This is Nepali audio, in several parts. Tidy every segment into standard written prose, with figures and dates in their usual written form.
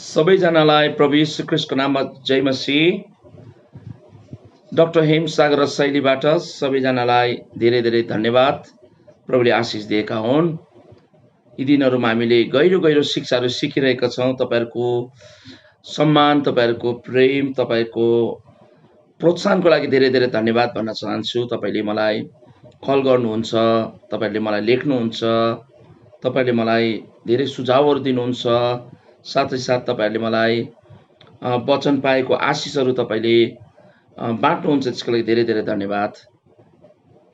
सबैजनालाई प्रभु यीशु ख्रीष्टको नाममा जय मसीह। डाक्टर हेम सागर शैलीबाट सबैजनालाई धेरै धेरै धन्यवाद। प्रभुले आशिष दिएका हुन्। यी दिनहरूमा हामीले गहिरो गहिरो शिक्षाहरू सिकिरहेका छौँ। तपाईँहरूको सम्मान, तपाईँहरूको प्रेम, तपाईँहरूको प्रोत्साहनको लागि धेरै धेरै धन्यवाद भन्न चाहन्छु। तपाईँले मलाई कल गर्नुहुन्छ, तपाईँले मलाई लेख्नुहुन्छ, तपाईँले मलाई धेरै सुझावहरू दिनुहुन्छ, साथै साथ तपाईँहरूले मलाई वचन पाएको आशिषहरू तपाईँले बाँड्नुहुन्छ। त्यसको लागि धेरै धेरै धन्यवाद।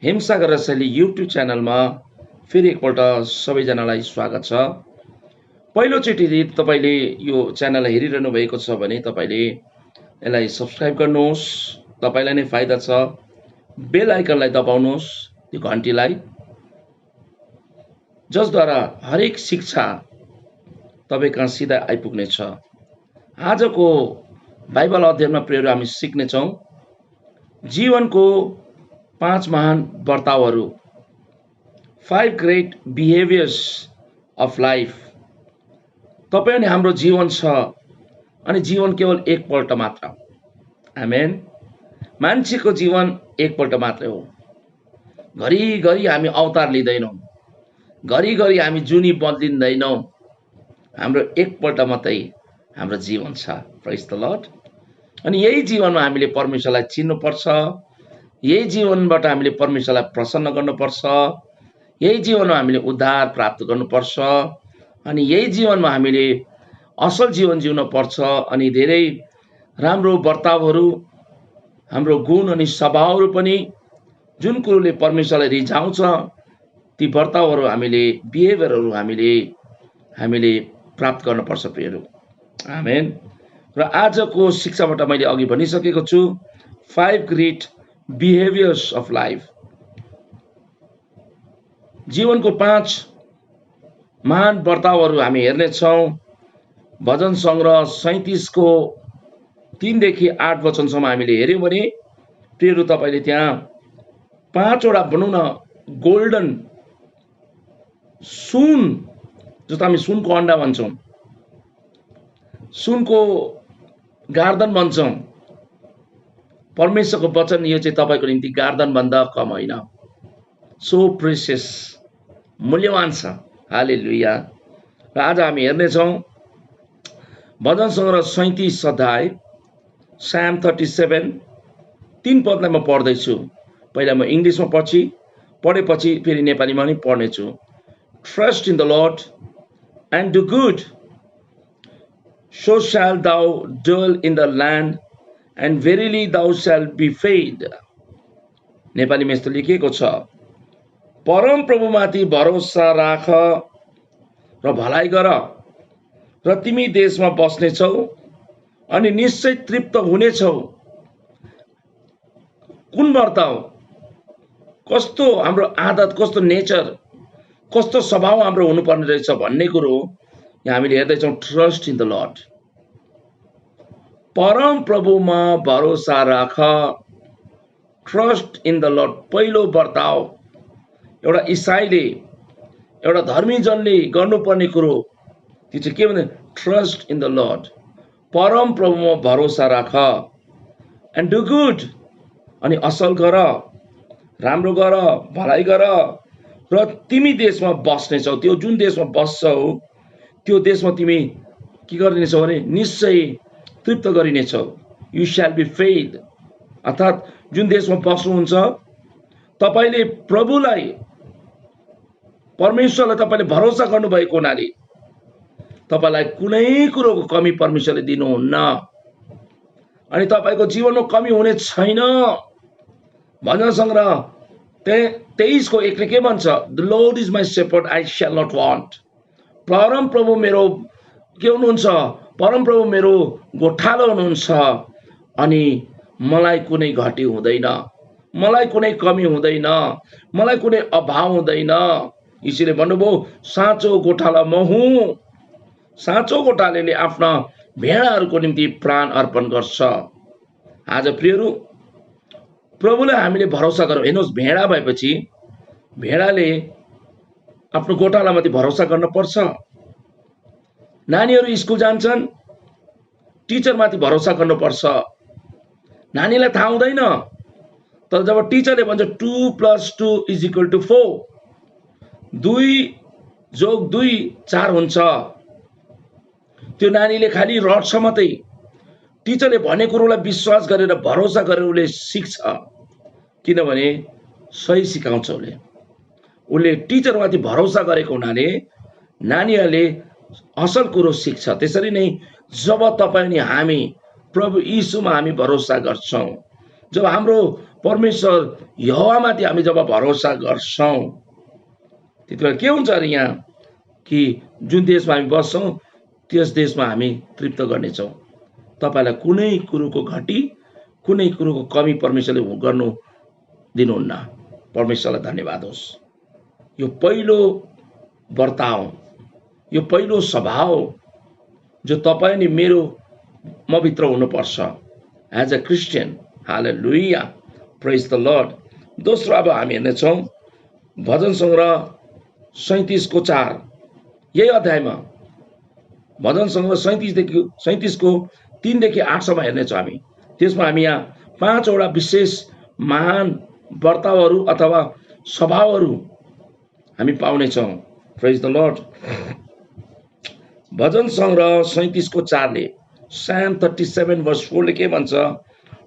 हेमसागर रसाइली युट्युब च्यानलमा फेरि एकपल्ट सबैजनालाई स्वागत छ। पहिलोचोटि तपाईँले यो च्यानल हेरिरहनु भएको छ भने तपाईँले यसलाई सब्सक्राइब गर्नुहोस्, तपाईँलाई नै फाइदा छ। बेल आइकनलाई दबाउनुहोस्, त्यो घन्टीलाई, जसद्वारा हरेक शिक्षा तपाईँ कहाँ सिधा आइपुग्नेछ। आजको बाइबल अध्ययनमा प्रियहरू हामी सिक्नेछौँ जीवनको 5 महान वर्तावहरू, 5 ग्रेट बिहेभियर्स अफ लाइफ। तपाईँ अनि हाम्रो जीवन छ, अनि जीवन केवल एकपल्ट मात्र। आमेन। मान्छेको जीवन एकपल्ट मात्रै हो। घरिघरि हामी अवतार लिँदैनौँ, घरिघरि हामी जुनी बदलिँदैनौँ। हाम्रो एकपल्ट मात्रै हाम्रो जीवन छ। प्रेज द लर्ड। अनि यही जीवनमा हामीले परमेश्वरलाई चिन्नुपर्छ, यही जीवनबाट हामीले परमेश्वरलाई प्रसन्न गर्नुपर्छ, यही जीवनमा हामीले उद्धार प्राप्त गर्नुपर्छ, अनि यही जीवनमा हामीले असल जीवन जिउन पर्छ। अनि धेरै राम्रो वर्तावहरू, हाम्रो गुण अनि स्वभावहरू पनि जुन कुरोले परमेश्वरलाई रिझाउँछ, ती वर्तावहरू हामीले, बिहेभियरहरू हामीले प्राप्त गर्नुपर्छ प्रियहरू। आमेन। र आजको शिक्षाबाट मैले अघि भनिसकेको छु 5 ग्रेट बिहेभियर्स अफ लाइफ। जीवनको 5 महान वर्तावहरू हामी हेर्नेछौँ। भजन सङ्ग्रह 37 को 3 देखि 8 वचनसम्म हामीले हेऱ्यौँ भने प्रियहरू, तपाईँले त्यहाँ 5 वटा भनौँ न गोल्डन सुन, जस्तो हामी सुनको अन्डा भन्छौँ, सुनको गार्दन भन्छौँ। परमेश्वरको वचन यो चाहिँ तपाईँको निम्ति गार्दनभन्दा कम होइन, सो प्रेसियस, मूल्यवान छ। हालेलुया। र आज हामी हेर्नेछौँ भजन सङ्ग्रह 37 अध्याय, साम 37 3 पदलाई म पढ्दैछु। पहिला म इङ्ग्लिसमा पढेपछि फेरि नेपालीमा पनि पढ्नेछु। Trust in the Lord and do good, so shalt thou dwell in the land, and verily thou shalt be fed. नेपालीमा यस्तो लेखिएको छ, परम प्रभुमाथि भरोसा राख र भलाइ गर, र तिमी देशमा बस्नेछौ अनि निश्चय तृप्त हुनेछौ। कुन वर्ताव, कस्तो हाम्रो आदत, कस्तो नेचर, कस्तो स्वभाव हाम्रो हुनुपर्ने रहेछ भन्ने कुरो यहाँ हामीले हेर्दैछौँ। ट्रस्ट इन द लर्ड, परम प्रभुमा भरोसा राख। ट्रस्ट इन द लर्ड, पहिलो वर्ताव एउटा इसाईले, एउटा धर्मीजनले गर्नुपर्ने कुरो त्यो चाहिँ के भन्दा ट्रस्ट इन द लर्ड, परम प्रभुमा भरोसा राख। एन्ड डु गुड, अनि असल गर, राम्रो गर, भलाइ गर, र तिमी देशमा बस्नेछौ। त्यो जुन देशमा बस्छौ त्यो देशमा तिमी के गरिनेछौ भने निश्चय तृप्त गरिनेछौ। यु स्याल बी फेड, अर्थात् जुन देशमा बस्नुहुन्छ तपाईँले प्रभुलाई, परमेश्वरलाई तपाईँले भरोसा गर्नुभएको हुनाले तपाईँलाई कुनै कुरोको कमी परमेश्वरले दिनुहुन्न, अनि तपाईँको जीवनमा कमी हुने छैन। भजन सङ्ग्रह 23 को 1 के भन्छ? The Lord is my shepherd, I shall not want. परम प्रभु मेरो के हुनुहुन्छ? परम प्रभु मेरो गोठालो हुनुहुन्छ, अनि मलाई कुनै घटी हुँदैन, मलाई कुनै कमी हुँदैन, मलाई कुनै अभाव हुँदैन। यसैले भन्नुभयो साँचो गोठाला म हुँ। साँचो गोठालेले आफ्ना भेडाहरूको निम्ति प्राण अर्पण गर्छ। आज प्रियहरू, प्रभुलाई हामीले भरोसा गरौँ। हेर्नुहोस्, भेडा भएपछि भेडाले आफ्नो गोठालामाथि भरोसा गर्न पर्छ। नानीहरू स्कुल जान्छन्, टिचरमाथि भरोसा गर्नुपर्छ। नानीलाई थाहा हुँदैन, तर जब टिचरले भन्छ 2 + 2 = 4, 2 + 2 4 हुन्छ, त्यो नानीले खालि रट्छ मात्रै। टिचरले भने कुरोलाई विश्वास गरेर भरोसा गरेर उसले सिक्छ, किनभने सही सिकाउँछ। उसले टिचरमाथि भरोसा गरेको हुनाले नानीहरूले असल कुरो सिक्छ। त्यसरी नै जब तपाईँ अनि हामी प्रभु यीशुमा हामी भरोसा गर्छौँ, जब हाम्रो परमेश्वर यहोवामाथि हामी जब भरोसा गर्छौँ, त्यतिबेला के हुन्छ अरे यहाँ कि जुन देशमा हामी बस्छौँ त्यस देशमा हामी तृप्त गर्नेछौँ। तपाईँलाई कुनै कुरोको घटी, कुनै कुरोको कमी परमेश्वरले गर्नु दिनुहुन्न। परमेश्वरलाई धन्यवाद होस्। यो पहिलो वर्ताव, यो पहिलो स्वभाव जो तपाईँ अनि मेरो मभित्र हुनुपर्छ as a Christian. Hallelujah, praise the Lord. दोस्रो अब हामी हेर्नेछौँ भजन सङ्ग्रह 37:4, यही अध्यायमा भजन सङ्ग्रह 37:3-8 हेर्नेछौँ हामी। त्यसमा हामी यहाँ 5वटा विशेष महान वर्तावहरू अथवा स्वभावहरू हामी पाउनेछौँ। प्रेज द लर्ड। भजन सङ्ग्रह 37:4ले Psalm 37:4 ले के भन्छ?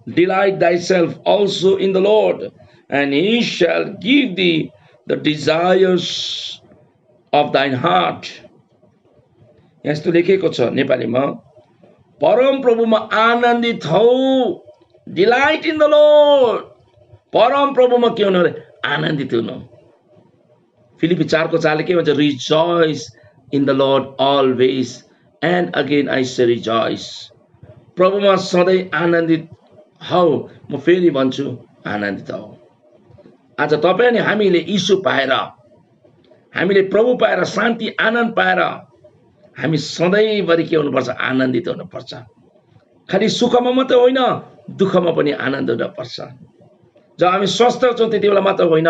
Delight thyself also in the Lord, and he shall give thee the desires of thine heart. यस्तो लेखेको छ नेपालीमा, परम प्रभुमा आनन्दित हौ। Delight in the lord. परम प्रभुमा के हुनु? आनन्दित हुनु। फिलिपी 4:4 के भन्छ? Rejoice in the Lord always, and again I say rejoice. प्रभुमा सधैँ आनन्दित हौ। म फेरि भन्छु, आनन्दित हौ। आज तपाईँ अनि हामीले यीशु पाएर, हामीले प्रभु पाएर, शान्ति आनन्द पाएर हामी सधैँभरि के हुनुपर्छ? आनन्दित हुनुपर्छ। खालि सुखमा मात्रै होइन, दुःखमा पनि आनन्द हुनुपर्छ। जब हामी स्वस्थ छौँ त्यति बेला मात्र होइन,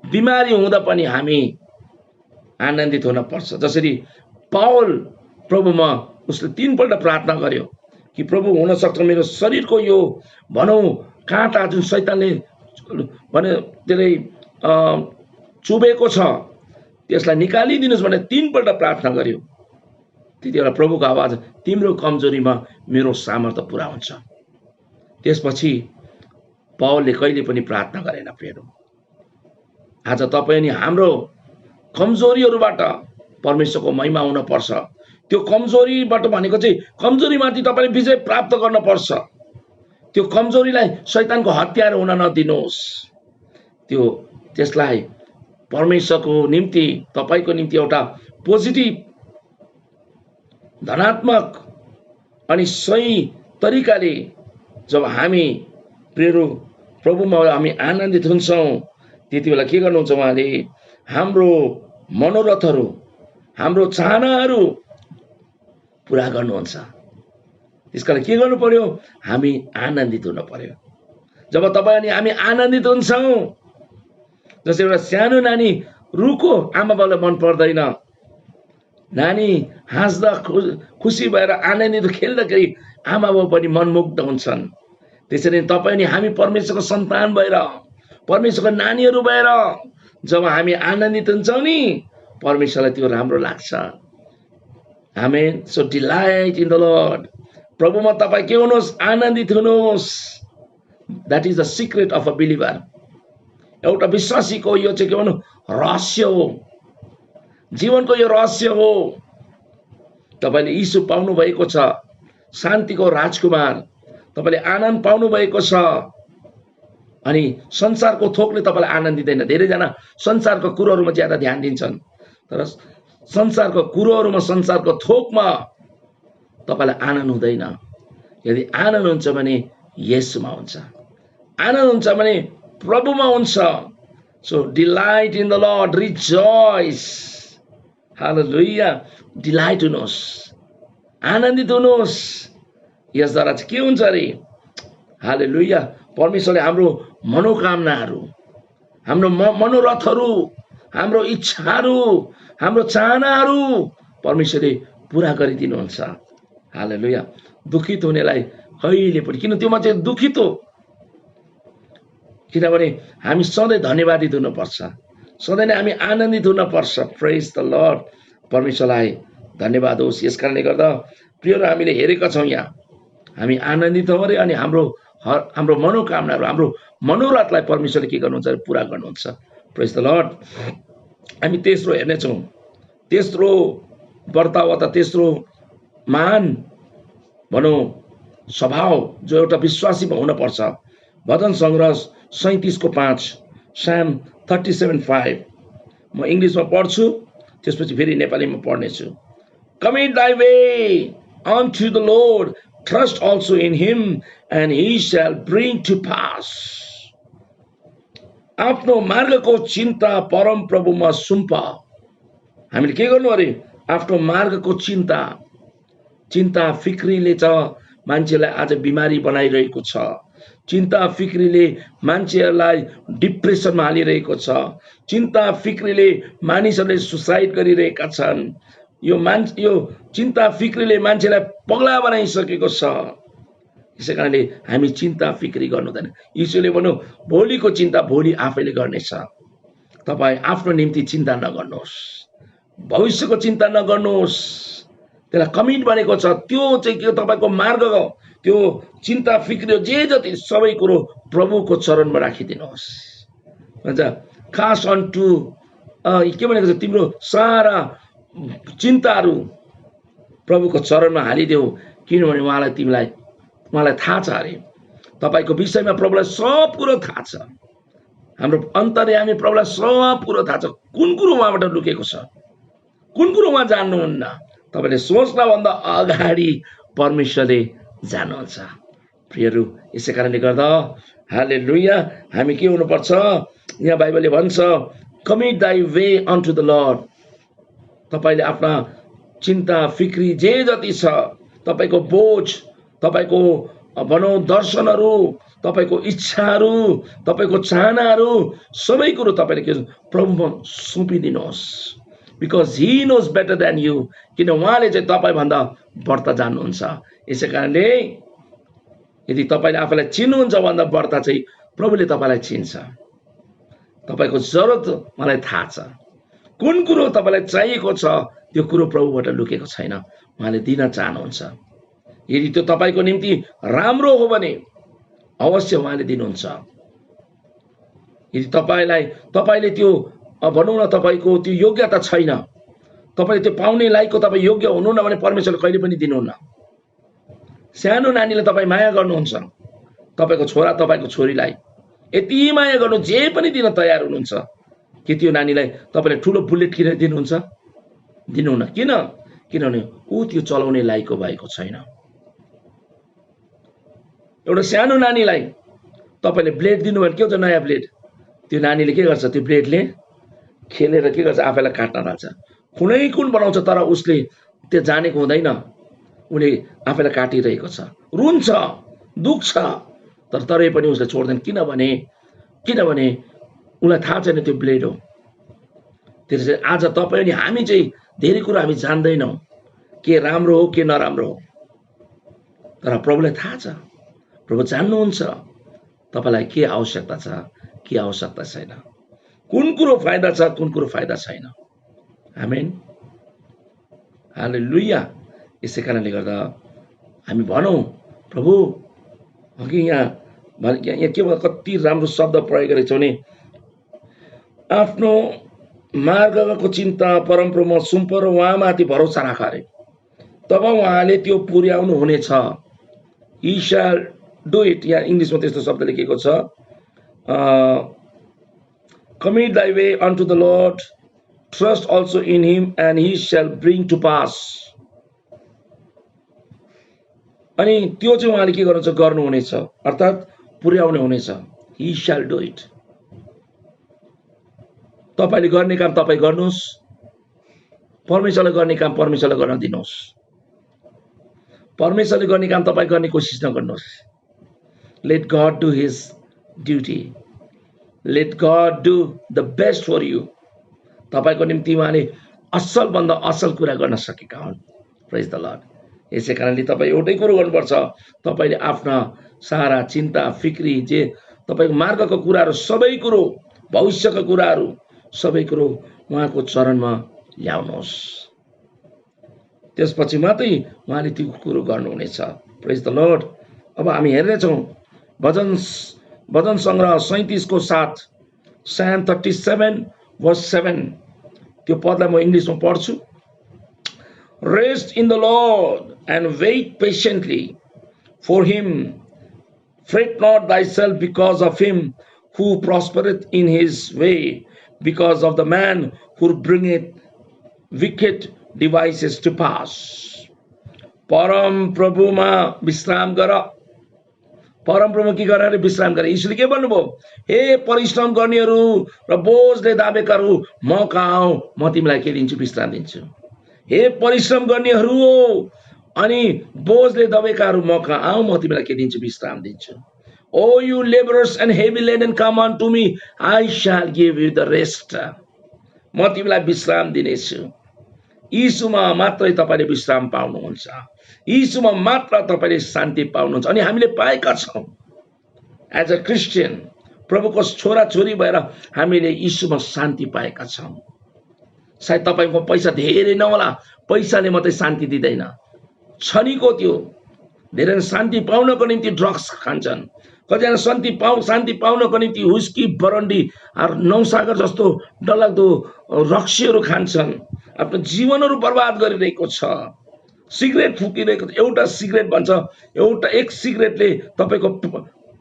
बिमारी हुँदा पनि हामी आनन्दित हुनुपर्छ। जसरी पावल प्रभुमा उसले 3 पल्ट प्रार्थना गर्यो कि प्रभु हुन सक्छ मेरो शरीरको यो भनौँ काँटा जुन शैतानले भने त्यसलाई चुबेको छ त्यसलाई निकालिदिनुहोस् भनेर 3 पल्ट प्रार्थना गर्यो। त्यति बेला प्रभुको आवाज, तिम्रो कमजोरीमा मेरो सामर्थ्य पुरा हुन्छ। त्यसपछि पावलले कहिले पनि प्रार्थना गरेन। प्रियहरू, आज तपाईँ अनि हाम्रो कमजोरीहरूबाट परमेश्वरको महिमा हुनपर्छ। त्यो कमजोरीबाट भनेको चाहिँ कमजोरीमाथि तपाईँले विजय प्राप्त गर्नुपर्छ। त्यो कमजोरीलाई शैतानको हतियार हुन नदिनुहोस्। त्यसलाई परमेश्वरको निम्ति, तपाईँको निम्ति एउटा पोजिटिभ, धनात्मक अनि सही तरिकाले जब हामी प्रभुमा हामी आनन्दित हुन्छौँ, त्यति बेला के गर्नुहुन्छ उहाँले? हाम्रो मनोरथहरू, हाम्रो चाहनाहरू पुरा गर्नुहुन्छ। त्यसकारण के गर्नु पर्यो? हामी आनन्दित हुनु पर्यो। जब तपाईँ अनि हामी आनन्दित हुन्छौँ, जस्तै एउटा सानो नानी रुखो आमा बाउलाई मन पर्दैन, नानी हाँस्दा खुसी भएर आनन्दित खेल्दाखेरि आमा बाउ पनि मनमुग्ध हुन्छन्। त्यसरी तपाईँ अनि हामी परमेश्वरको सन्तान भएर, परमेश्वरको नानीहरू भएर जब हामी आनन्दित हुन्छौँ नि, परमेश्वरलाई त्यो राम्रो लाग्छ। आमेन। So delight in the Lord. प्रभुमा तपाईँ के हुनुहोस्? आनन्दित हुनुहोस्। That is the secret of a believer. एउटा विश्वासीको यो चाहिँ के भन्नु? रहस्य हो, जीवनको यो रहस्य हो। तपाईँले यीशु पाउनु भएको छ, शान्तिको राजकुमार। तपाईँले आनन्द पाउनु भएको छ। अनि संसारको थोकले तपाईँलाई आनन्द दिँदैन। धेरैजना संसारको कुरोहरूमा ज्यादा ध्यान दिन्छन्, तर संसारको कुरोहरूमा, संसारको थोकमा तपाईँलाई आनन्द हुँदैन। यदि आनन्द हुन्छ भने येशूमा हुन्छ, आनन्द हुन्छ भने प्रभुमा हुन्छ। So delight in the lord, rejoice. Hallelujah. Delight हुनुहोस्, आनन्दित हुनुहोस्। यसद्वारा चाहिँ के हुन्छ अरे? हालेलुया। परमेश्वरले हाम्रो मनोकामनाहरू, हाम्रो मनोरथहरू, हाम्रो इच्छाहरू, हाम्रो चाहनाहरू परमेश्वरले पुरा गरिदिनुहुन्छ। हालेलुया। दुखित हुनेलाई कहिले पनि, किन त्यो मान्छे दुखित हो, किनभने हामी सधैँ धन्यवादित हुनुपर्छ, सधैँ नै हामी आनन्दित हुनुपर्छ। प्रेज द लर्ड, परमेश्वरलाई धन्यवाद होस्। यस कारणले गर्दा प्रियहरू, हामीले हेरेका छौँ यहाँ हामी आनन्दित हौँ अरे, अनि हाम्रो मनोकामनाहरू, हाम्रो मनोरथलाई परमेश्वरले के गर्नुहुन्छ, पुरा गर्नुहुन्छ। प्रेज द लर्ड। हामी तेस्रो हेर्नेछौँ, तेस्रो वर्ताव वा तेस्रो महान भनौँ स्वभाव जो एउटा विश्वासीमा हुनपर्छ। भजन सङ्ग्रह 37:5, साम 37:5 म इङ्ग्लिसमा पढ्छु, त्यसपछि फेरि नेपालीमा पढ्नेछु। Commit thy way unto the Lord, trust also in him and he shall bring to pass। आफ्नो मार्गको चिन्ता परम प्रभुमा सुम्प। हामीले के गर्नु अरे, आफ्नो मार्गको चिन्ता फिक्रीले छ मान्छेलाई आज बिमारी बनाइरहेको छ। चिन्ता फिक्रीले मान्छेहरूलाई डिप्रेसनमा हालिरहेको छ। चिन्ता फिक्रीले मानिसहरूले सुसाइड गरिरहेका छन्। यो चिन्ता फिक्रीले मान्छेलाई पगला बनाइसकेको छ। यसै कारणले हामी चिन्ता फिक्री गर्नु हुँदैन। यीशुले भन्नु, भोलिको चिन्ता भोलि आफैले गर्नेछ। तपाईँ आफ्नो निम्ति चिन्ता नगर्नुहोस्, भविष्यको चिन्ता नगर्नुहोस्। त्यसलाई कमिट भनेको छ। त्यो चाहिँ के, तपाईँको मार्ग, त्यो चिन्ता फिक्री जे जति सबै कुरो प्रभुको चरणमा राखिदिनुहोस् भन्छ। खास अनटु के भनेको छ, तिम्रो सारा चिन्ताहरू प्रभुको चरणमा हालिदेऊ, किनभने उहाँलाई थाहा छ अरे तपाईँको विषयमा। प्रभुलाई सब कुरो थाहा छ। हाम्रो अन्तर्यामी प्रभुलाई सब कुरो थाहा छ। कुन कुरो उहाँबाट लुकेको छ, कुन कुरो उहाँ जान्नुहुन्न। तपाईँले सोच्नभन्दा अगाडि परमेश्वरले जान्नुहुन्छ। प्रियहरू, यसै कारणले गर्दा हालेलुया, हामी के हुनुपर्छ, यहाँ बाइबलले भन्छ commit thy way unto the lord. तपाईँले आफ्ना चिन्ता फिक्री जे जति छ, तपाईँको बोझ, तपाईँको भनौँ दर्शनहरू, तपाईँको इच्छाहरू, तपाईँको चाहनाहरू, सबै कुरो तपाईँले के प्रभुमा सुम्पिदिनुहोस्। Because he knows better than you, किन उहाँले चाहिँ तपाईँभन्दा बढ्ता जान्नुहुन्छ। यसै कारणले यदि तपाईँले आफूलाई चिन्नुहुन्छ भन्दा बढ्ता चाहिँ प्रभुले तपाईँलाई चिन्छ। तपाईँको जरुरत मलाई थाहा छ, कुन कुरो तपाईँलाई चाहिएको छ, त्यो कुरो प्रभुबाट लुकेको छैन, उहाँले दिन चाहनुहुन्छ। यदि त्यो तपाईँको निम्ति राम्रो हो भने अवश्य उहाँले दिनुहुन्छ। यदि तपाईँले त्यो भनौँ न तपाईँको त्यो योग्यता छैन, तपाईँले त्यो पाउने लायकको तपाईँ योग्य हुनुहुन्न भने परमेश्वरले कहिले पनि दिनुहुन्न। सानो नानीलाई तपाईँ माया गर्नुहुन्छ, तपाईँको छोरा तपाईँको छोरीलाई यति माया गर्नु जे पनि दिन तयार हुनुहुन्छ, कि त्यो नानीलाई तपाईँले ठुलो बुलेट किनेर दिनुहुन्छ? दिनुहुन्न। किनभने ऊ त्यो चलाउने लायकको भएको छैन। एउटा सानो नानीलाई तपाईँले ब्लेड दिनुभयो भने के हुन्छ, नयाँ ब्लेड, त्यो नानीले के गर्छ, त्यो ब्लेडले खेलेर के गर्छ, आफैलाई काट्न थाल्छ। कुन बनाउँछ, तर उसले त्यो जानेको हुँदैन, उसले आफैलाई काटिरहेको छ, रुन्छ, दुख्छ, तर तरै पनि उसले छोड्दैन। किनभने उसलाई थाहा छैन त्यो ब्लेड हो। त्यसैले आज तपाईँ अनि हामी चाहिँ धेरै कुरा हामी जान्दैनौँ, के राम्रो हो के नराम्रो हो, तर प्रभुलाई थाहा छ। प्रभु जान्नुहुन्छ तपाईँलाई के आवश्यकता छ, के आवश्यकता छैन, कुन कुरो फाइदा छ, कुन कुरो फाइदा छैन। आमेन, हालेलुया। यसै कारणले गर्दा हामी भनौँ, प्रभु अघि यहाँ के कति राम्रो शब्द प्रयोग गरेको छ भने, आफ्नो मार्गको चिन्ता परमप्रभुमा सुम्प र उहाँमाथि भरोसा राख अरे, तब उहाँले त्यो पुर्याउनु हुनेछ। He shall do it. यहाँ इङ्ग्लिसमा त्यस्तो शब्द लेखेको छ, commit thy way unto the Lord, trust also in him and he shall bring to pass. अनि त्यो चाहिँ उहाँले के गर्नुहुनेछ, अर्थात् पुर्याउने हुनेछ। He shall do it. तपाईँले गर्ने काम तपाईँ गर्नुहोस्, परमेश्वरले गर्ने काम परमेश्वरले गर्न दिनुहोस्। परमेश्वरले गर्ने काम तपाईँ गर्ने कोसिस नगर्नुहोस्। Let God do his duty, let God do the best for you. तपाईँको निम्ति उहाँले असलभन्दा असल कुरा गर्न सकेका हुन्। Praise the Lord. यसै कारणले तपाईँ एउटै कुरो गर्नुपर्छ, तपाईँले आफ्ना सारा चिन्ता फिक्री जे तपाईँको मार्गको कुराहरू सबै कुरो भविष्यका कुराहरू सबै कुरो उहाँको चरणमा ल्याउनुहोस्, त्यसपछि मात्रै उहाँले त्यो कुरो गर्नुहुनेछ। प्रेज द लर्ड। अब हामी हेर्नेछौँ भजन सङ्ग्रह 37 को 7, Psalm 37 verse 7, त्यो पदलाई म इङ्ग्लिसमा पढ्छु। Rest in the Lord and wait patiently for him. Fret not thyself because of him who prospereth in his way, because of the man who bringeth wicked devices to pass. परम प्रभुमा विश्राम गर। परम प्रभु के गरेर विश्राम गरे? यीशुले के भन्नुभयो? हे परिश्रम गर्नेहरू र बोझले दाबेकाहरू, म कहाँ आऊ, म तिमीलाई के दिन्छु? विश्राम दिन्छु। हे परिश्रम गर्नेहरू हो अनि बोझले दबेकाहरू, म कहाँ आऊ, म तिमीलाई के दिन्छु? विश्राम दिन्छु। O you laborers and heavy laden, come unto me, I shall give you the rest. म तिमीलाई विश्राम दिनेछु। यीशुमा मात्रै तपाईले विश्राम पाउनुहुन्छ, यीशुमा मात्र तपाईले शान्ति पाउनुहुन्छ। अनि हामीले पाएका छौँ एज अ क्रिस्चियन, प्रभुको छोरा छोरी भएर हामीले यीशुमा शान्ति पाएका छौँ। सायद तपाईको पैसा धेरै नहोला, पैसाले मात्रै शान्ति दिँदैन। छनीको त्यो धेरै शान्ति पाउनको निम्ति ड्रग्स खान्छन्, कतिजना शान्ति पाउनको निम्ति हुस्की बरन्डी नौसागर जस्तो डरलाग्दो रक्सीहरू खान्छन्, आफ्नो जीवनहरू बर्बाद गरिरहेको छ। सिगरेट फुकिरहेको छ। एउटा सिगरेट भन्छ, एक सिगरेटले तपाईको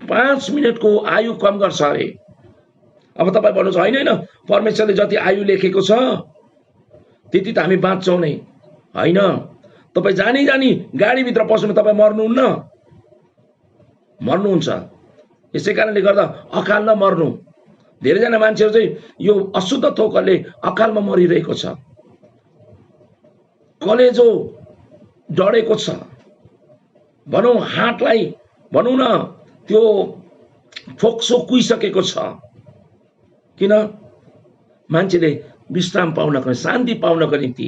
5 मिनटको आयु कम गर्छ अरे। अब तपाईँ भन्नुहुन्छ होइन होइन, परमेश्वरले जति आयु लेखेको छ त्यति त हामी बाँच्छौँ नै। होइन, तपाईँ जानी जानी गाडीभित्र पस्नु तपाईँ मर्नुहुन्छ। यसै कारणले गर्दा अकाल नमर्नु। धेरैजना मान्छेहरू चाहिँ यो अशुद्ध थोकले अकालमा मरिरहेको छ। कलेजो डढेको छ, भनौँ हार्टलाई भनौँ न त्यो फोक्सो कुइसकेको छ। किन? मान्छेले विश्राम पाउनको, शान्ति पाउनको निम्ति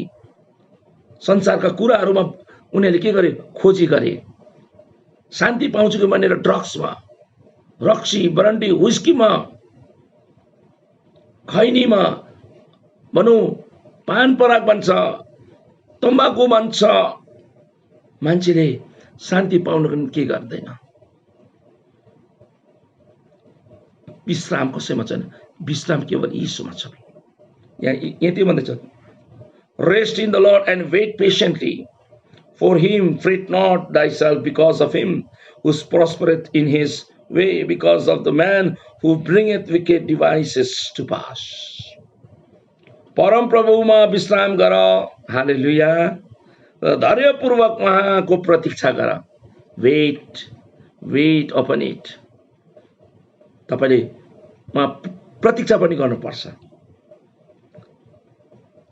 संसारका कुराहरूमा उनीहरूले के गरे? खोजी गरे। शान्ति पाउँछु कि भनेर ड्रग्समा, रक्सी बरन्डी हुस्कीमा, खैनीमा, भनौँ पान पराग भन्छ, तम्बाकु भन्छ, मान्छेले शान्ति पाउनको निम्ति के गर्दैन? विश्राम कसैमा छैन, विश्राम केवल यीशुमा छ। यहाँ यति भन्दैछ, rest in the Lord and wait patiently for him, fret not thyself because of him who prospereth in his way, because of the man who bringeth wicked devices to pass. परम प्रभुमा विश्राम गर। हालेलुया। धैर्यपूर्वक उहाँको प्रतीक्षा गर। Wait upon it. तपाईले प्रतीक्षा पनि गर्नुपर्छ।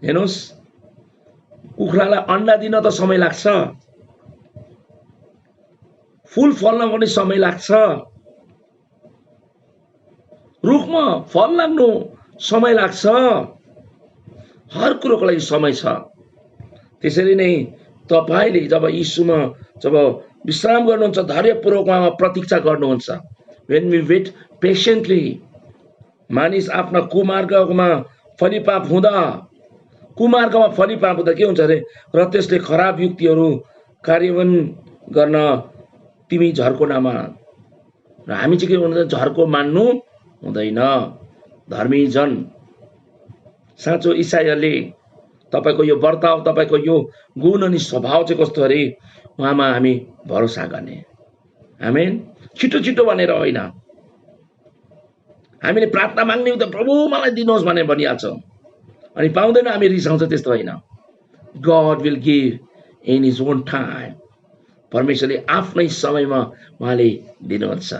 हेर्नुहोस्, कुखुरालाई अंडा दिन त समय लाग्छ, फूल फल्न पनि समय लाग्छ, रुखमा फल लाग्नु समय लाग्छ, हर कुरोको लागि समय छ। त्यसरी नै तपाईले जब यीशुमा जब विश्राम गर्नुहुन्छ, धैर्यपूर्वक उहाँमा प्रतीक्षा गर्नुहुन्छ, when we wait patiently, मानिस आफ्ना कुमार्गमा फलिपाप हुँदा, कुमार्गमा फलिपाप हुँदा के हुन्छ अरे? र त्यसले खराब युक्तिहरू कार्यान्वयन गर्न तिमी झर्को नमान। र हामी चाहिँ के भन्छ? झर्को मान्नु हुँदैन। धर्मी जन, साँचो इसाईले तपाईको यो वर्ताव, तपाईको यो गुण अनि स्वभाव चाहिँ कस्तो अरे? उहाँमा हामी भरोसा गर्ने। आमेन। छिटो छिटो भनेर होइन, हामीले प्रार्थना माग्ने त प्रभु मलाई दिनुहोस् भनेर भनिहाल्छौँ, अनि पाउँदैन हामी रिसाउँछ। त्यस्तो होइन। God will give in his own time. परमेश्वरले आफ्नै समयमा उहाँले दिनुहुन्छ।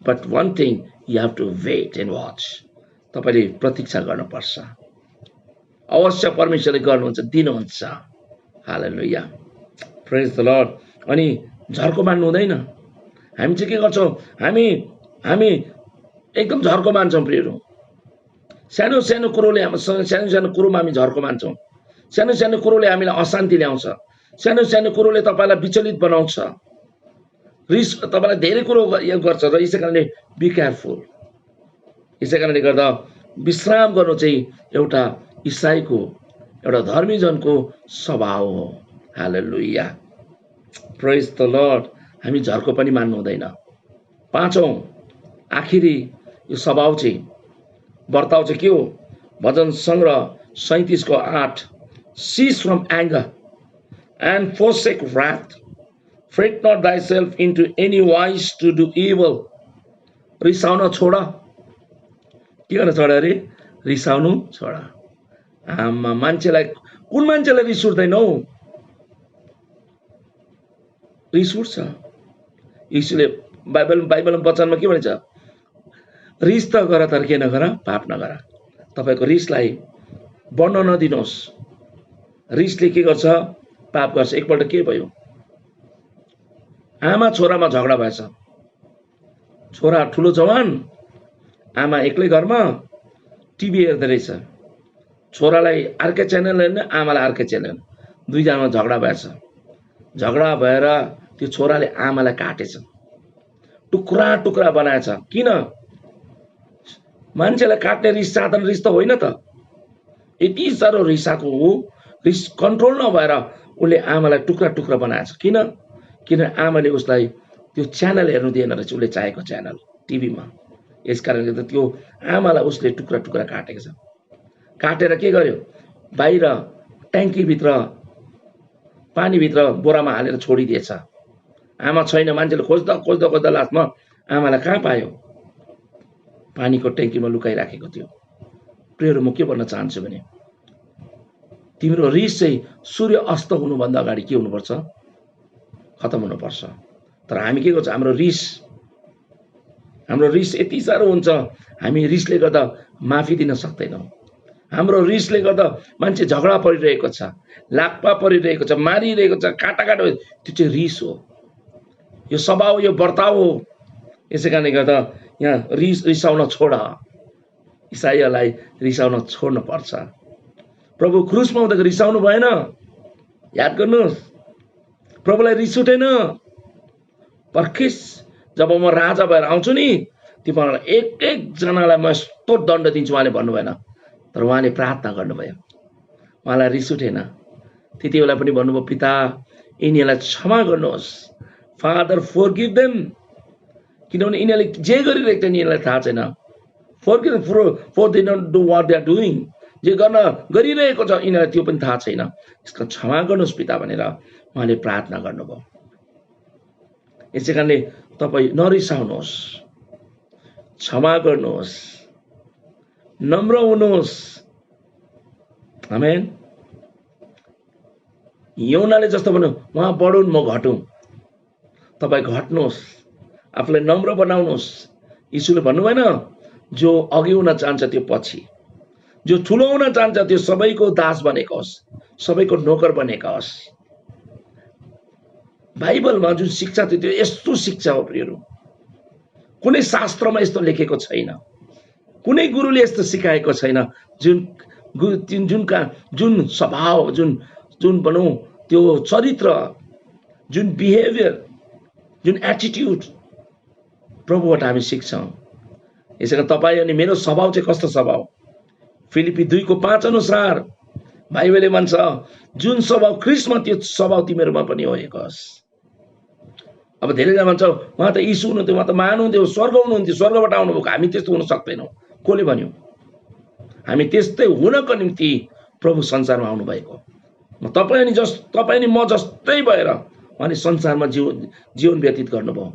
But one thing, you have to wait and watch. तपाईले प्रतीक्षा गर्नुपर्छ। अवश्य परमेश्वरले गर्नुहुन्छ, दिनुहुन्छ। Hallelujah, praise the Lord. अनि झर्को मान्नु हुँदैन। हामी चाहिँ के गर्छौँ? हामी एकदम झर्को मान्छौँ प्रियहरू। सानो सानो कुरोले सानो सानो कुरोमा हामी झर्को मान्छौँ। सानो सानो कुरोले हामीलाई अशान्ति ल्याउँछ। सानो सानो कुरोले तपाईँलाई विचलित बनाउँछ, रिस तपाईँलाई धेरै कुरो यो गर्छ र यसै कारणले बी केयरफुल। यसै कारणले गर्दा विश्राम गर्नु चाहिँ एउटा इसाईको, एउटा धर्मीजनको स्वभाव हो। हालेलुया, प्रेज द लर्ड। हामी झर्को पनि मान्नु हुँदैन। पाँचौं आखिरी यो स्वभाव चाहिँ, वर्ताव चाहिँ के हो? भजन सङ्ग्रह 37:8, cease from anger and forsake wrath, fret not thyself into any wise to do evil। रिसाउन छोड। के गर्न छोड अरे? रिसाउनु छोड। आमा, मान्छेलाई, कुन मान्छेलाई रिस उठ्दैन हौ? रिस उठ्छ। यीशुले बाइबलमा वचनमा के भन्छ? रिस त गर तर के नगर? पाप नगर। तपाईँको रिसलाई बढ्न नदिनुहोस्। रिसले के गर्छ? पाप गर्छ। एकपल्ट के भयो? आमा छोरामा झगडा भएछ। छोरा ठुलो जवान, आमा एक्लै घरमा टिभी हेर्दै रहेछ। छोरालाई अर्कै च्यानल हेर्ने, आमालाई अर्कै च्यानल, दुईजनामा झगडा भएछ। झगडा भएर त्यो छोराले आमालाई काटेछ, टुक्रा टुक्रा बनाएछ। किन? मान्छेलाई काट्ने रिस साधारण रिस त होइन त। यति साह्रो रिसाएको हो, रिस कन्ट्रोल नभएर उसले आमालाई टुक्रा टुक्रा बनाएछ। किन? किन आमाले उसलाई त्यो च्यानल हेर्नु दिएन रहेछ, उसले चाहेको च्यानल टिभीमा। यस कारणले गर्दा त्यो आमालाई उसले टुक्रा टुक्रा काटेको छ। काटेर के गर्यो? बाहिर ट्याङ्कीभित्र, पानीभित्र बोरामा हालेर छोडिदिएछ। आमा छैन। मान्छेले खोज्दा खोज्दा खोज्दा लास्टमा आमालाई कहाँ पायो? पानीको ट्याङ्कीमा लुकाइराखेको थियो। प्रियहरू, म के भन्न चाहन्छु भने, तिम्रो रिस चाहिँ सूर्य अस्त हुनुभन्दा अगाडि के हुनुपर्छ? खतम हुनुपर्छ। तर हामी के गर्छ? हाम्रो रिस यति साह्रो हुन्छ, हामी रिसले गर्दा माफी दिन सक्दैनौँ। हाम्रो रिसले गर्दा मान्छे झगडा परिरहेको छ, लाक्पा परिरहेको छ, मारिरहेको छ, काटाकाट, त्यो चाहिँ रिस हो। यो स्वभाव, यो वर्ताव हो। यसै कारणले गर्दा यहाँ रिसाउन छोड। इसाईलाई रिसाउन छोड्नु पर्छ। प्रभु क्रुसमा हुँदा रिसाउनु भएन। याद गर्नुहोस्, प्रभुलाई रिस उठेन। पर्खिस, जब म राजा भएर आउँछु नि, तिमीहरूलाई एक एकजनालाई म यस्तो दण्ड दिन्छु उहाँले भन्नु भएन। तर उहाँले प्रार्थना गर्नुभयो, उहाँलाई रिस उठेन। त्यति बेला पनि भन्नुभयो, पिता यिनीहरूलाई क्षमा गर्नुहोस्, फादर फॉरगिव देम। किनभने यिनीहरूले जे गरिरहेको छ यिनीहरूलाई थाहा छैन। Forgive for they don't do what they are doing. जे गर्न गरिरहेको छ यिनीहरूलाई त्यो पनि थाहा छैन। यसको क्षमा गर्नुहोस् पिता भनेर उहाँले प्रार्थना गर्नुभयो। यसै कारणले तपाईँ नरिसाउनुहोस्, क्षमा गर्नुहोस्, नम्र हुनुहोस्। आमेन। यौनाले जस्तो भन्नु, उहाँ बढुन् म घटौँ। तपाईँ घट्नुहोस्, आफूलाई नम्र बनाउनुहोस्। यीशुले भन्नु भएन, जो अघि हुन चाहन्छ त्यो पछि, जो ठुलो हुन चाहन्छ त्यो सबैको दास बनेको होस्, सबैको नोकर बनेका होस्। बाइबलमा जुन शिक्षा थियो त्यो यस्तो शिक्षा हो प्रियहरू, कुनै शास्त्रमा यस्तो लेखेको छैन, कुनै गुरुले यस्तो सिकाएको छैन। जुन स्वभाव, जुन भनौँ त्यो चरित्र, जुन बिहेभियर, जुन एटिट्युड प्रभुबाट हामी सिक्छौँ। यसै कारण तपाईँ अनि मेरो स्वभाव चाहिँ कस्तो स्वभाव? फिलिपी 2:5 अनुसार बाइबलले भन्छ, जुन स्वभाव ख्रिस्टमा त्यो स्वभाव तिमीहरूमा पनि होएको होस्। अब धेरैजना भन्छ उहाँ त यीशु हुनुहुन्थ्यो, उहाँ त महान हुनुहुन्थ्यो, स्वर्ग हुनुहुन्थ्यो, स्वर्गबाट आउनुभएको। हामी त्यस्तो हुन सक्दैनौँ। कसले भन्यो? हामी त्यस्तै हुनको निम्ति प्रभु संसारमा आउनुभएको। तपाईँ अनि म जस्तै भएर उहाँले संसारमा जीवन व्यतीत गर्नुभयो।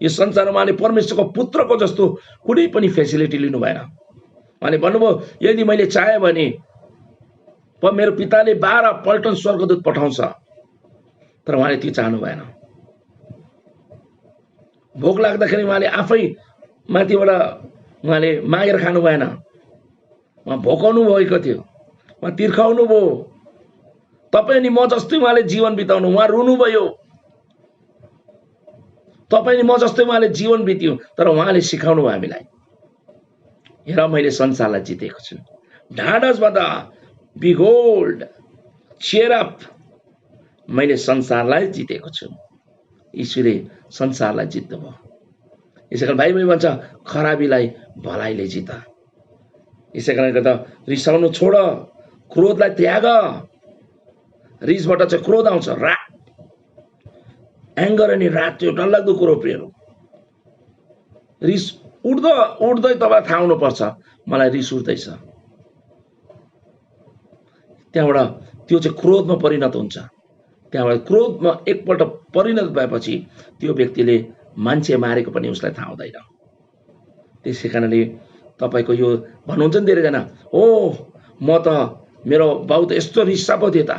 यो संसारमा उहाँले परमेश्वरको पुत्रको जस्तो कुनै पनि फेसिलिटी लिनु भएन। उहाँले भन्नुभयो, यदि मैले चाहे भने मेरो पिताले 12 पल्ट स्वर्गदूत पठाउँछ। तर उहाँले त्यो चाहनु भएन। भोक लाग्दाखेरि उहाँले आफै माथिबाट उहाँले मागेर खानु भएन। उहाँ भोकाउनु भएको थियो, उहाँ तिर्खाउनु भयो। तपाईँ अनि म जस्तै उहाँले जीवन बिताउनु, उहाँ रुनुभयो। तपाईँ अनि म जस्तै उहाँले जीवन बित्यो, तर उहाँले सिकाउनु भयो हामीलाई, हेर मैले संसारलाई जितेको छु। ढाडस बदा, बिहोल्ड, cheer up, मैले संसारलाई जितेको छु। यीशुले संसारलाई जित्नुभयो। यसै कारण बाइबल भन्छ खराबीलाई भलाइले जित। यसै कारणले गर्दा रिसाउनु छोड, क्रोधलाई त्याग। रिसबाट चाहिँ क्रोध आउँछ, राग, एङ्गर अनि राग त्यो डरलाग्दो कुरो प्रियहरू। रिस उठ्दै तपाईँलाई थाहा हुनुपर्छ मलाई रिस उठ्दैछ। त्यहाँबाट त्यो चाहिँ क्रोधमा परिणत हुन्छ। त्यहाँबाट क्रोधमा एकपल्ट परिणत भएपछि त्यो व्यक्तिले मान्छे मारेको पनि उसलाई थाहा हुँदैन। त्यसै कारणले तपाईँको यो भन्नुहुन्छ नि धेरैजना, ओ म त मेरो बाउ त यस्तो रिस्सा पो थियो त।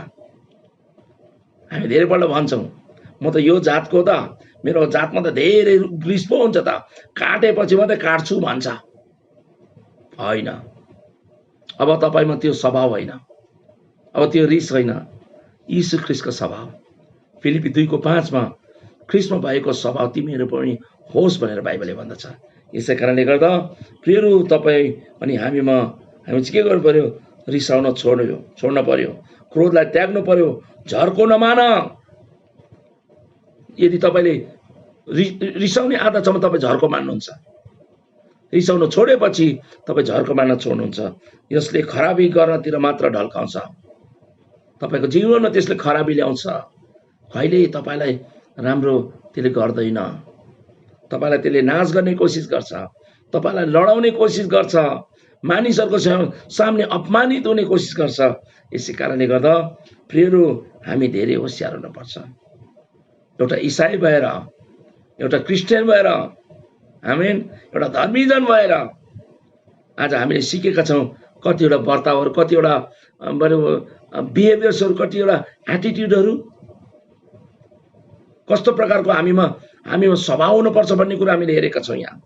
हामी धेरैपल्ट भन्छौँ म त यो जातको त, मेरो जातमा त धेरै रिस पो हुन्छ त, काटेपछि मात्रै काट्छु भन्छ। होइन, अब तपाईँमा त्यो स्वभाव होइन, अब त्यो रिस होइन, यीशु ख्रीष्टको स्वभाव। फिलिपी 2:5 ख्रीष्टमा भएको स्वभाव तिमीहरू पनि होस् भनेर बाइबलले भन्दछ। यसै कारणले गर्दा प्रियहरू तपाईँ अनि हामी चाहिँ के गर्नु पर्यो? रिसाउन छोड्नु पर्यो, क्रोधलाई त्याग्नु पर्यो, झर्को नमान। यदि तपाईँले रिसाउने आदत छ भने तपाईँ झर्को मान्नुहुन्छ। रिसाउन छोडेपछि तपाईँ झर्को मान्न छोड्नुहुन्छ। यसले खराबी गर्नतिर मात्र ढल्काउँछ। तपाईँको जीवनमा त्यसले खराबी ल्याउँछ। कहिले तपाईँलाई राम्रो त्यसले गर्दैन। तपाईँलाई त्यसले नाश गर्ने कोसिस गर्छ, तपाईँलाई लडाउने कोसिस गर्छ, मानिसहरूको सामने अपमानित हुने कोसिस गर्छ। यसै कारणले गर्दा प्रियहरू हामी धेरै होसियार हुनुपर्छ। एउटा इसाई भएर, एउटा क्रिस्चियन भएर, आमेन, एउटा धर्मीजन भएर आज हामीले सिकेका छौँ कतिवटा वर्तावहरू, कतिवटा बिहेभियर्सहरू, कतिवटा एटिट्युडहरू, कस्तो प्रकारको हामीमा स्वभाव हुनुपर्छ भन्ने कुरा हामीले हेरेका छौँ। यहाँ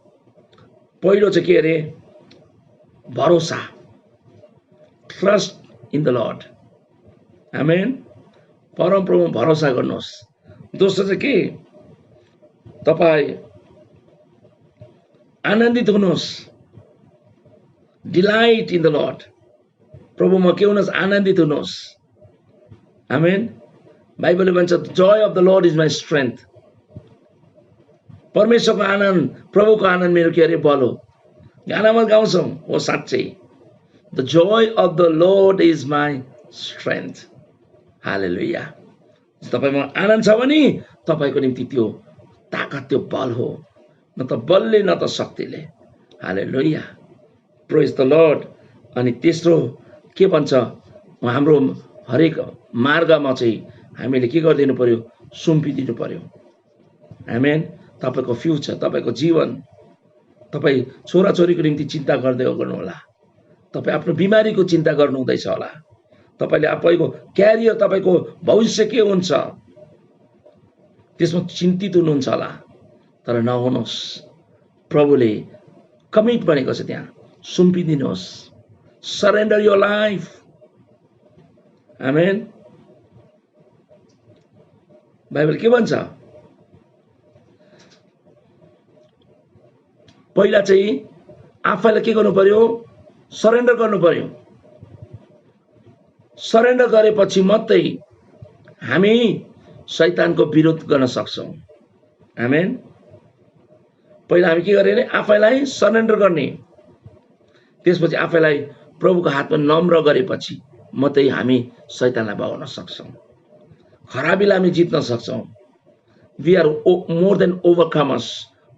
पहिलो चाहिँ के अरे? भरोसा, ट्रस्ट इन द लर्ड। आमेन, परमप्रभुमा भरोसा गर्नुहोस्। दोस्रो चाहिँ के? तपाईँ आनन्दित हुनुहोस्, डिलाइट इन द लर्ड। प्रभुमा के हुनुहोस्? आनन्दित हुनुहोस्। आमेन। बाइबलले भन्छ joy of the Lord is my strength. परमेश्वरको आनन्द, प्रभुको आनन्द मेरो के अरे? बल हो। गानामा गाउँछौँ, हो साँच्चै, the joy of the Lord is my strength. हालेलुया। तपाईँमा आनन्द छ भने तपाईँको निम्ति त्यो ताकत, त्यो बल हो, न त बलले न त शक्तिले। हालेलुया, प्रेज द लर्ड। अनि तेस्रो के भन्छ? हाम्रो हरेक मार्गमा चाहिँ हामीले के गरिदिनु पर्यो? सुम्पिदिनु पर्यो। आमेन। तपाईँको फ्युचर, तपाईँको जीवन, तपाईँ छोराछोरीको निम्ति चिन्ता गर्दै गर्नुहोला। तपाईँ आफ्नो बिमारीको चिन्ता गर्नु हुँदैछ होला। तपाईँले तपाईँको क्यारियर, तपाईँको भविष्य के हुन्छ त्यसमा चिन्तित हुनुहुन्छ होला। तर नहुनुहोस्, प्रभुले कमिट भनेको छ त्यहाँ, सुम्पिदिनुहोस्। Surrender your life. आमेन। बाइबल के भन्छ? पहिला चाहिँ आफैलाई के गर्नु पर्यो? सरेन्डर गर्नु पर्यो। सरेन्डर गरेपछि मात्रै हामी शैतानको विरोध गर्न सक्छौँ। आमेन। पहिला हामी के गर्ने? आफैलाई सरेन्डर गर्ने। त्यसपछि आफैलाई प्रभुको हातमा नम्र गरेपछि मात्रै हामी शैतानलाई भगाउन सक्छौँ, खराबीलाई हामी जित्न सक्छौँ। We are more than overcomers,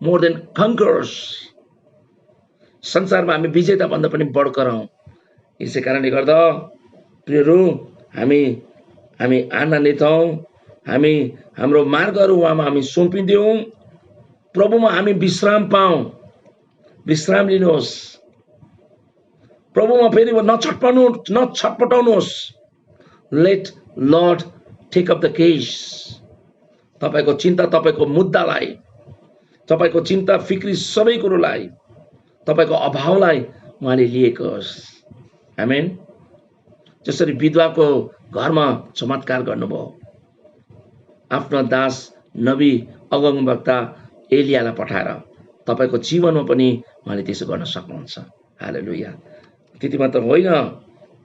more than conquerors. संसारमा हामी विजेता भन्दा पनि बढ्कर हौँ। यसै कारणले गर्दा प्रियहरू हामी आनन्दित हौँ। हामी हाम्रो मार्गहरू उहाँमा हामी सुम्पिदिउँ। प्रभुमा हामी विश्राम पाऊँ। विश्राम लिनुहोस्। प्रभुमा फेरि नछटपटाउनुहोस्। Let Lord take up the case. तपाईँको चिन्ता, तपाईँको मुद्दालाई, तपाईँको चिन्ता फिक्री सबै कुरोलाई, तपाईँको अभावलाई उहाँले लिएको होस्। आमेन। जसरी विधवाको घरमा चमत्कार गर्नुभयो, आफ्नो दास नबी अगमवक्ता एलियालाई पठाएर तपाईँको जीवनमा पनि उहाँले त्यसो गर्न सक्नुहुन्छ। हालेलुया। त्यति मात्र होइन,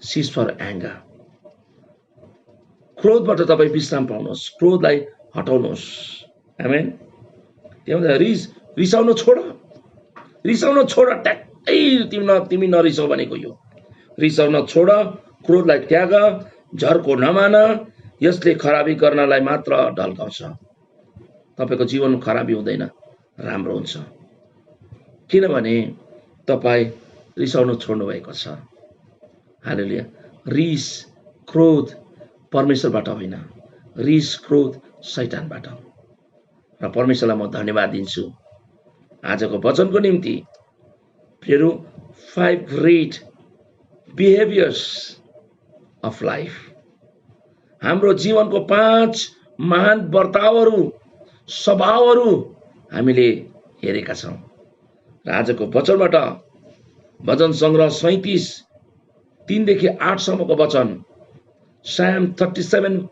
सिज फर एङ्गर। क्रोधबाट तपाईँ विश्राम पाउनुहोस्, क्रोधलाई हटाउनुहोस्। आमेन। त्यही भएर रिसाउन छोड, रिसाउन छोड। ट्याक्कै तिमी नरिसाउ भनेको यो। रिसाउन छोड, क्रोधलाई त्याग, झर्को नमान, यसले खराबी गर्नलाई मात्र ढल्काउँछ। तपाईँको जीवन खराबी हुँदैन, राम्रो हुन्छ। किनभने तपाईँ रिसाउन छोड्नु भएको छ। हालेलुया। रिस क्रोध परमेश्वरबाट होइन, रिस क्रोध शैतानबाट। र परमेश्वरलाई म धन्यवाद दिन्छु आजको वचनको निम्ति। प्रियहरू, 5 ग्रेट बिहेभियर्स अफ लाइफ, हाम्रो जीवनको 5 महान वर्तावहरू, स्वभावहरू हामीले हेरेका छौँ। र आजको वचनबाट, भजन सङ्ग्रह 37 3 देखि 8 सम्मको वचन, Psalm 37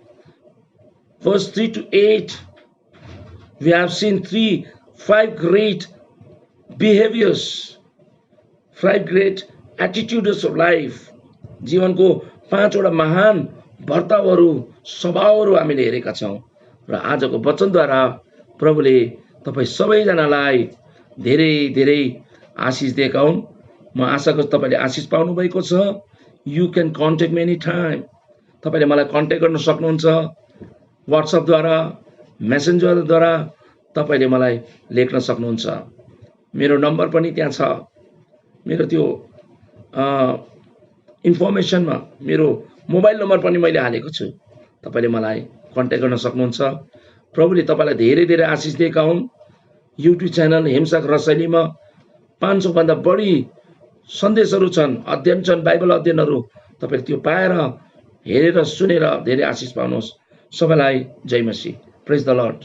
verse 3 to 8, we have seen 5 great behaviors, 5 great attitudes of life. जीवनको 5 वटा महान वर्तावहरू, स्वभावहरू हामीले हेरेका छौँ। र आजको वचनद्वारा प्रभुले तपाईँ सबैजनालाई धेरै धेरै आशिष दिएका हुन्। म आशा गर्छु तपाईँले आशिष पाउनु भएको छ। You can contact me any time. तपाईँले मलाई कन्ट्याक्ट गर्न सक्नुहुन्छ व्हाट्सएपद्वारा, मेसेन्जरद्वारा तपाईँले मलाई लेख्न सक्नुहुन्छ। मेरो नम्बर पनि त्यहाँ छ। मेरो त्यो इन्फर्मेसनमा मेरो मोबाइल नम्बर पनि मैले हालेको छु। तपाईँले मलाई कन्ट्याक्ट गर्न सक्नुहुन्छ। प्रभुले तपाईँलाई धेरै धेरै आशिष दिएका हुन्। युट्युब च्यानल हेमसाक रसैलीमा 500 भन्दा बढी सन्देशहरू छन्, अध्ययन छन्, बाइबल अध्ययनहरू। तपाईँले त्यो पाएर, हेरेर, सुनेर धेरै आशिष पाउनुहोस्। सबैलाई जय मसीह। प्रेज द लर्ड।